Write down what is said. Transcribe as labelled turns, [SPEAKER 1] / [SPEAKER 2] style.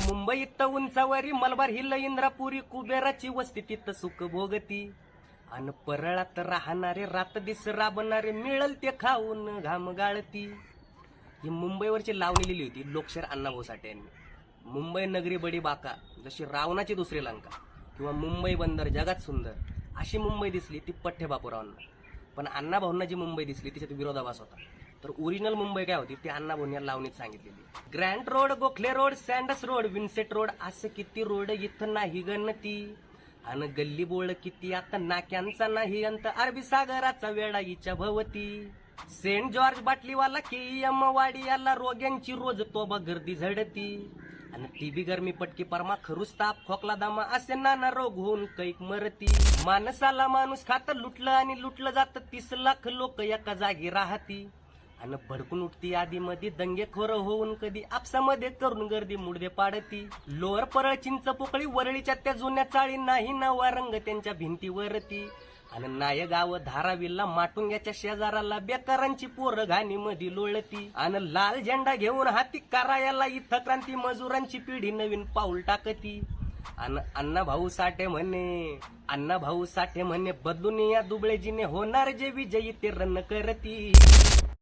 [SPEAKER 1] मुंबईत उंचावरी मलबार हिल इंद्रापुरी कुबेराची वस्ती तिथं सुख भोगती. अन परळात राहणारे रात दिस राबणारे मिळल ते खाऊन घाम गाळती. ही मुंबईवरची लावणी लिहिली होती लोकशाहीर अण्णाभाऊ साठे यांनी. मुंबई नगरी बडी बाका, जशी रावणाची दुसरी लंका किंवा मुंबई बंदर जगात सुंदर, अशी मुंबई दिसली ती पठ्ठे बापूरावांना. पण अण्णाभाऊंना जी मुंबई दिसली तिच्यात विरोधाभास होता. तर ओरिजिनल मुंबई काय होती ती अण्णाभाऊंनी या लावणीत सांगितलेली. Grant Road, Gokhale Road, Sandhurst Road, Vincent Road, असं किती रोड इथं नाही गणती. आणि गल्ली बोळ किती आता नाक्यांचा नाही अंत, अरबी सागराचा वेळा हिच्या भवती. सेंट जॉर्ज बाटलीवाला केएम वाडी याला रोग्यांची रोज तोबा गर्दी झडती. आणि टीबी गरमी पटकी परमा खरूच ताप खोकला दामा असे नाना रोग होऊन कैक मरती. माणसाला माणूस खात लुटलं आणि लुटलं जातं, 30 लाख लोक एका जागी राहती. आणि भडकून उठती आधी मध्ये दंगेखोर होऊन कधी आपसामध्ये करून गर्दी मुडदे पाडती. लोअर परळ चिंच पोकळी वरळीच्या त्या जुन्या चाळी नाही नवा रंग त्यांच्या भिंतीवरती. आणि नायगाव धारावीला माटुंग्याच्या शेजाराला बेकारांची पोरं घाणी मध्ये लोळती. आणि लाल झेंडा घेऊन हाती करायला इथं क्रांती मजुरांची पिढी नवीन पाऊल टाकती. आणि अण्णाभाऊ साठे म्हणे बदलून या दुबळेजीने होणार जे विजयी ते रन करती.